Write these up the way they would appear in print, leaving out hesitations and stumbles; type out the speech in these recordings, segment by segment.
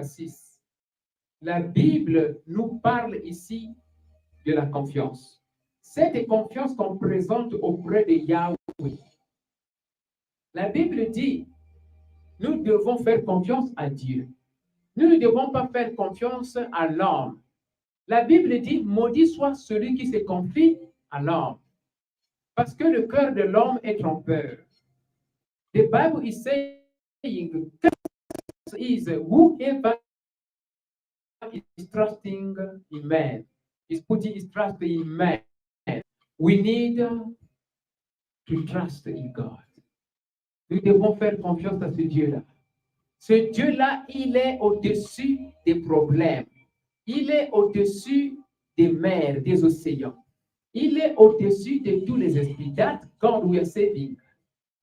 6, la Bible nous parle ici de la confiance. Cette confiance qu'on présente auprès de Yahweh. La Bible dit, nous devons faire confiance à Dieu. Nous ne devons pas faire confiance à l'homme. La Bible dit, maudit soit celui qui se confie à l'homme. Parce que le cœur de l'homme est trompeur. The Bible is saying, is whoever is trusting in man, is putting his trust in man. We need to trust in God. Nous devons faire confiance à ce Dieu-là. Ce Dieu-là, il est au-dessus des problèmes. Il est au-dessus des mers, des océans. Il est au-dessus de tous les esprits. That God we are saving.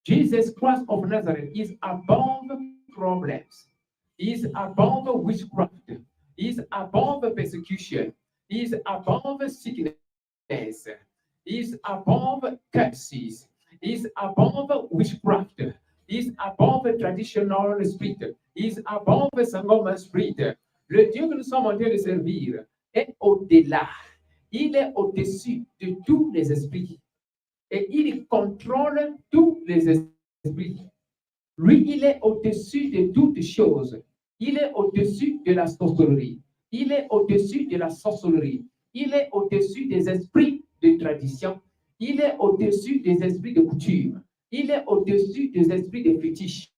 Jesus Christ of Nazareth is above problems. He is above witchcraft. He is above persecution. He is above sickness. He is above curses. He is above witchcraft. He is above traditional spirit. He is above sangoma spirit. Le Dieu que nous sommes en train de servir est au-delà. Il est au-dessus de tous les esprits. Et il contrôle tous les esprits. Lui, il est au-dessus de toutes choses. Il est au-dessus de la sorcellerie. Il est au-dessus de la sorcellerie. Il est au-dessus des esprits de tradition. Il est au-dessus des esprits de coutume. Il est au-dessus des esprits de fétiches.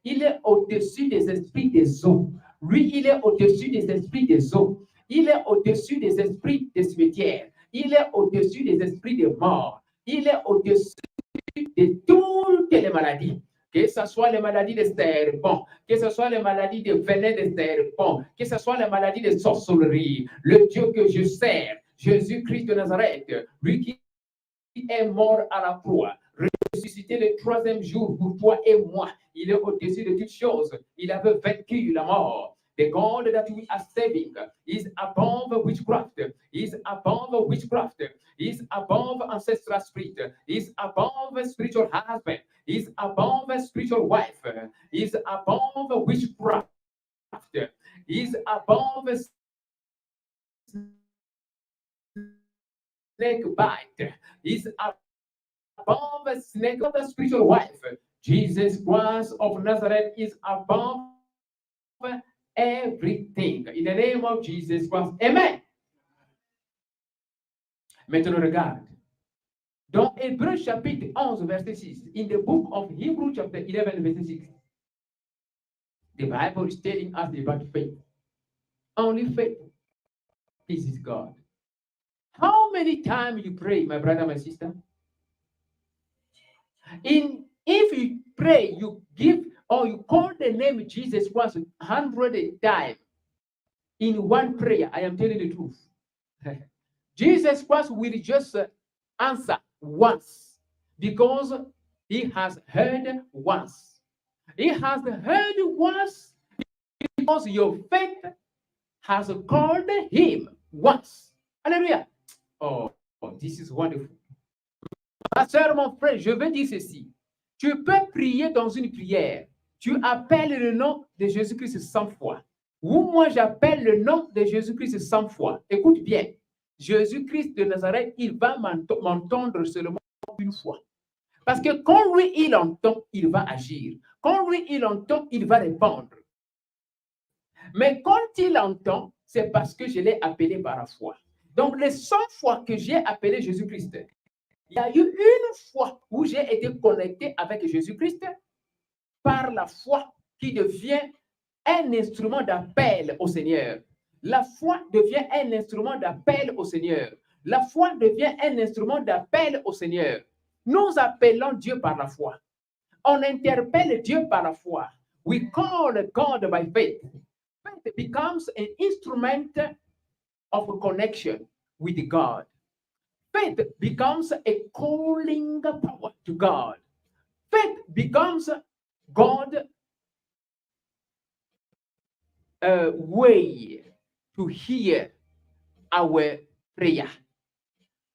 Il est au-dessus des esprits des eaux. Lui, il est au-dessus des esprits des eaux. Il est au-dessus des esprits des cimetières. Il est au-dessus des esprits de mort. Il est au-dessus de toutes les maladies. Que ce soit les maladies de serpents, que ce soit les maladies de venin de serpents, que ce soit les maladies de sorcellerie. Le Dieu que je sers, Jésus-Christ de Nazareth, lui qui est mort à la croix, ressuscité le troisième jour pour toi et moi. Il est au-dessus de toutes choses. Il avait vaincu la mort. The God that we are saving is above witchcraft, is above witchcraft, is above ancestral spirit, is above spiritual husband, is above spiritual wife, is above witchcraft, is above snake bite, is above snake of the spiritual wife. Jesus Christ of Nazareth is above everything. In the name of Jesus Christ. Amen. Maintenant, regarde. Dans Hébreux chapitre 11, verset 6, in the book of Hebrews chapter 11, verset 6, the Bible is telling us about faith. Only faith is God. How many times you pray, my brother, my sister? If you pray, you give or you call the name Jesus Christ 100 times in one prayer, I am telling the truth. Jesus Christ will just answer once because he has heard once. He has heard once because your faith has called him once. Hallelujah. Oh, this is wonderful. Ma soeur, mon frère, je veux dire ceci. Tu peux prier dans une prière. Tu appelles le nom de Jésus-Christ 100 fois. Ou moi, j'appelle le nom de Jésus-Christ 100 fois. Écoute bien. Jésus-Christ de Nazareth, il va m'entendre seulement une fois. Parce que quand lui, il entend, il va agir. Quand lui, il entend, il va répondre. Mais quand il entend, c'est parce que je l'ai appelé par la foi. Donc, les 100 fois que j'ai appelé Jésus-Christ, il y a eu une fois où j'ai été connecté avec Jésus-Christ par la foi qui devient un instrument d'appel au Seigneur. La foi devient un instrument d'appel au Seigneur. La foi devient un instrument d'appel au Seigneur. Nous appelons Dieu par la foi. On interpelle Dieu par la foi. We call God by faith. Faith becomes an instrument of connection with God. Faith becomes a calling power to God. Faith becomes God's way to hear our prayer.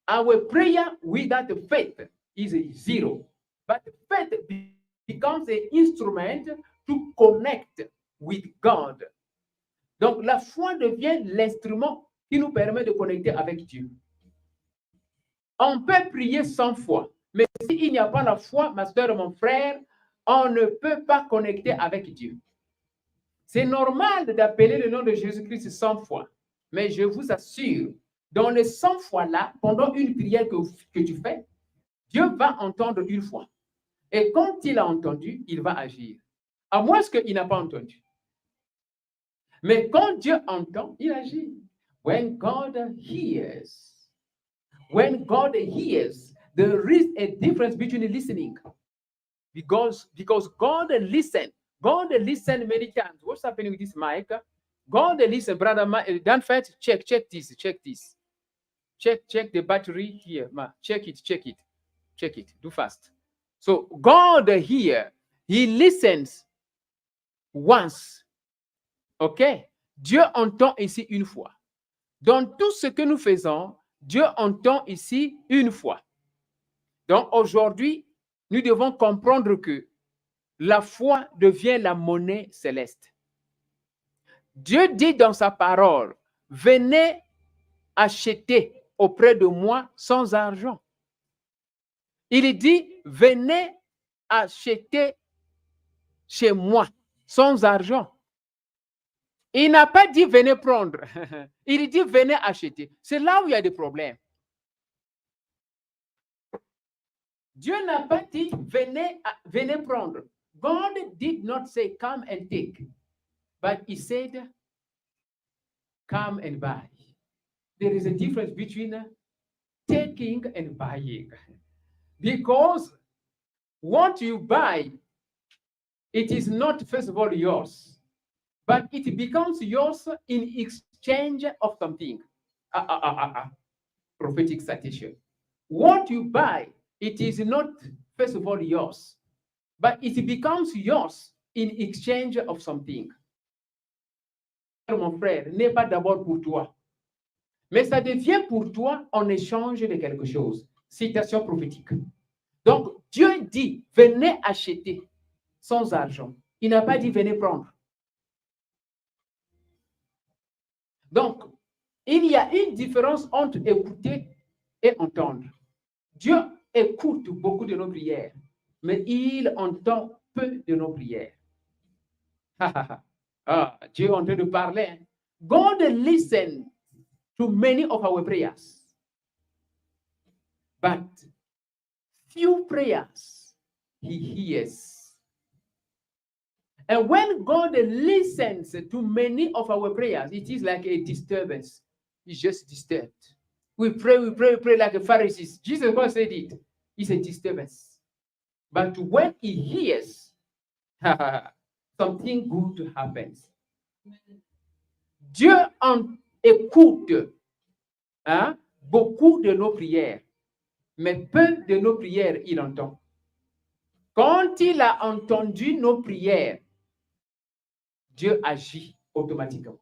Our prayer without faith is zero. But faith becomes an instrument to connect with God Donc, la foi devient l'instrument qui nous permet de connecter avec Dieu. On peut prier 100 fois, mais s'il n'y a pas la foi, ma soeur et mon frère, on ne peut pas connecter avec Dieu. C'est normal d'appeler le nom de Jésus-Christ 100 fois, mais je vous assure, dans les 100 fois-là, pendant une prière que tu fais, Dieu va entendre une fois. Et quand il a entendu, il va agir. À moins qu'il n'a pas entendu. Mais quand Dieu entend, il agit. When God hears, there is a difference between listening. Because God listens. God listens many times. What's happening with this mic? God listens, brother. Danfet, check this. Check the battery here. Check it. Do fast. So God here, He listens once. OK? Dieu entend ici une fois. Dans tout ce que nous faisons, Dieu entend ici une fois. Donc aujourd'hui, nous devons comprendre que la foi devient la monnaie céleste. Dieu dit dans sa parole, venez acheter auprès de moi sans argent. Il dit, venez acheter chez moi sans argent. Il n'a pas dit venez prendre. Il dit venez acheter. C'est là où il y a des problèmes. Dieu n'a pas dit venez prendre. God did not say come and take, but he said come and buy. There is a difference between taking and buying. Because what you buy, it is not, first of all, yours, but it becomes yours in exchange of something. Prophetic citation. What you buy, it is not, first of all, yours, but it becomes yours in exchange of something. Mon frère, n'est pas d'abord pour toi, mais ça devient pour toi en échange de quelque chose. Citation prophétique. Donc, Dieu dit, venez acheter sans argent. Il n'a pas dit, venez prendre. Donc, il y a une différence entre écouter et entendre. Dieu écoute beaucoup de nos prières, mais il entend peu de nos prières. Dieu est en train de parler. God listens to many of our prayers, but few prayers he hears. And when God listens to many of our prayers, it is like a disturbance. It's just disturbed. We pray like the Pharisees. Jesus Christ said it. It's a disturbance. But when he hears, something good happens. Dieu écoute beaucoup de nos prières, mais peu de nos prières, il entend. Quand il a entendu nos prières, Dieu agit automatiquement.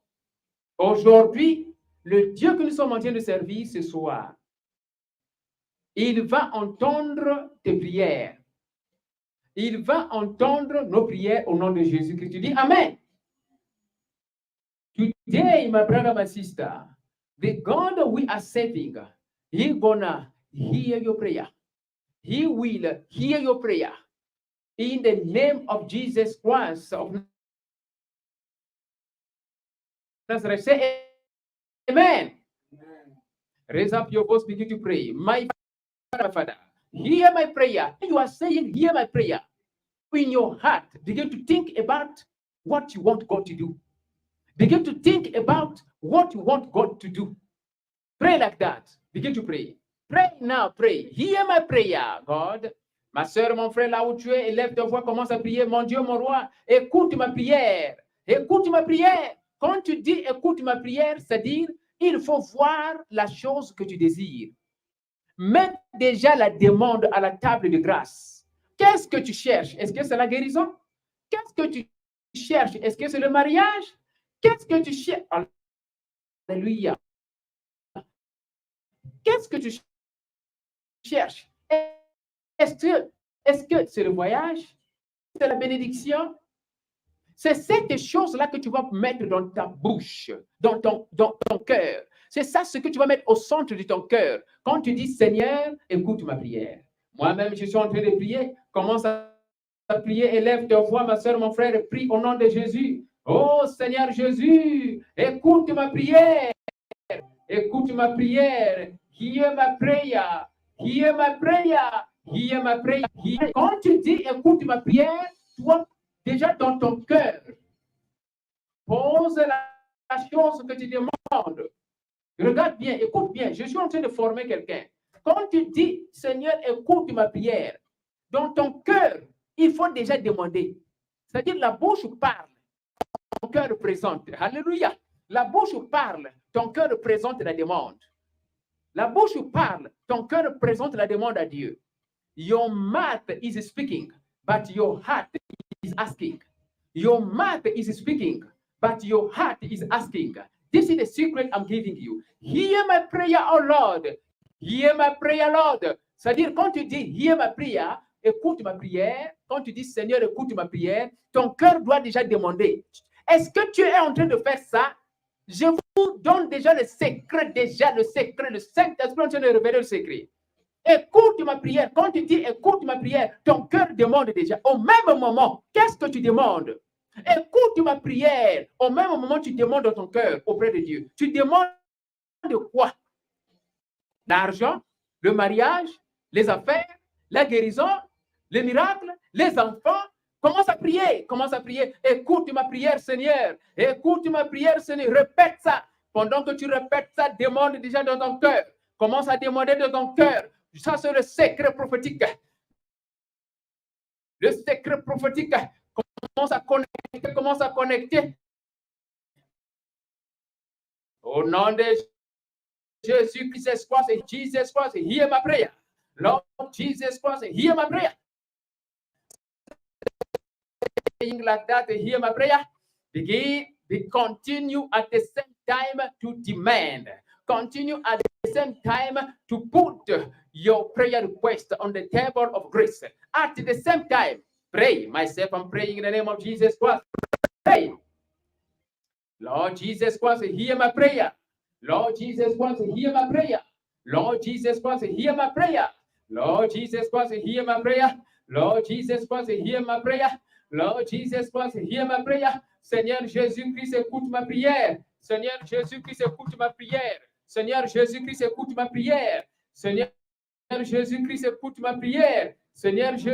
Aujourd'hui, le Dieu que nous sommes en train de servir ce soir, il va entendre tes prières. Il va entendre nos prières au nom de Jésus-Christ. Tu dis Amen. Today, my brother, my sister, the God we are serving, He's gonna hear your prayer. He will hear your prayer. In the name of Jesus Christ of Nazareth, say Amen. Raise up your voice, begin to pray. My Father, hear my prayer. You are saying, hear my prayer. In your heart, begin to think about what you want God to do. Begin to think about what you want God to do. Pray like that. Begin to pray. Pray now, pray. Hear my prayer, God. Ma soeur, mon frère, là où tu es, élève ta voix, commence à prier. Mon Dieu, mon roi, écoute ma prière. Écoute ma prière. Quand tu dis écoute ma prière, c'est-à-dire, il faut voir la chose que tu désires. Mets déjà la demande à la table de grâce. Qu'est-ce que tu cherches? Est-ce que c'est la guérison? Qu'est-ce que tu cherches? Est-ce que c'est le mariage? Qu'est-ce que tu cherches? Alléluia. Qu'est-ce que tu cherches? Est-ce que c'est le voyage? C'est la bénédiction? C'est cette chose-là que tu vas mettre dans ta bouche, dans ton cœur. C'est ça ce que tu vas mettre au centre de ton cœur. Quand tu dis, Seigneur, écoute ma prière. Moi-même, je suis en train de prier. Commence à prier, élève ta voix, ma soeur, mon frère, et prie au nom de Jésus. Oh Seigneur Jésus, écoute ma prière. Écoute ma prière. Hear my prayer. Hear my prayer. Hear my prayer. Quand tu dis, écoute ma prière, toi, déjà dans ton cœur, pose la chose que tu demandes. Regarde bien, écoute bien. Je suis en train de former quelqu'un. Quand tu dis, Seigneur, écoute ma prière, dans ton cœur, il faut déjà demander. C'est-à-dire, la bouche parle, ton cœur présente. Alléluia. La bouche parle, ton cœur présente la demande. La bouche parle, ton cœur présente la demande à Dieu. Your mouth is speaking, but your heart is asking. Your mouth is speaking, but your heart is asking. This is the secret I'm giving you. Hear my prayer, oh Lord. Hear my prayer, Lord. C'est-à-dire, quand tu dis hear my prayer, écoute ma prière. Quand tu dis Seigneur, écoute ma prière, ton cœur doit déjà demander. Est-ce que tu es en train de faire ça? Je vous donne déjà le secret, le Saint-Esprit est en train de révéler le secret. Écoute ma prière. Quand tu dis écoute ma prière, ton cœur demande déjà. Au même moment, qu'est-ce que tu demandes? Écoute ma prière. Au même moment, tu demandes dans ton cœur auprès de Dieu. Tu demandes de quoi? L'argent, le mariage, les affaires, la guérison, les miracles, les enfants. Commence à prier. Commence à prier. Écoute ma prière, Seigneur. Écoute ma prière, Seigneur. Répète ça. Pendant que tu répètes ça, demande déjà dans ton cœur. Commence à demander dans ton cœur. Ça, c'est le secret prophétique. Le secret prophétique. Commence à connecter. Au nom de Jésus Christ, Jesus Christ, hear my prayer. Lord Jesus Christ, hear my prayer. Saying like that, hear my prayer. Begin, continue at the same time to demand. Continue at the same time to put your prayer request on the table of grace. At the same time, pray. Myself, I'm praying in the name of Jesus Christ. Pray. Lord Jesus Christ, hear my prayer. Lord Jesus Christ, hear my prayer. Lord Jesus Christ, hear my prayer. Lord Jesus Christ, hear my prayer. Lord Jesus Christ, hear my prayer. Lord Jesus Christ, hear my prayer. Seigneur Jésus-Christ, écoute ma prière. Seigneur Jésus-Christ, écoute ma prière. Seigneur Jésus-Christ, écoute ma prière. Seigneur Jésus-Christ, écoute ma prière. Seigneur Jésus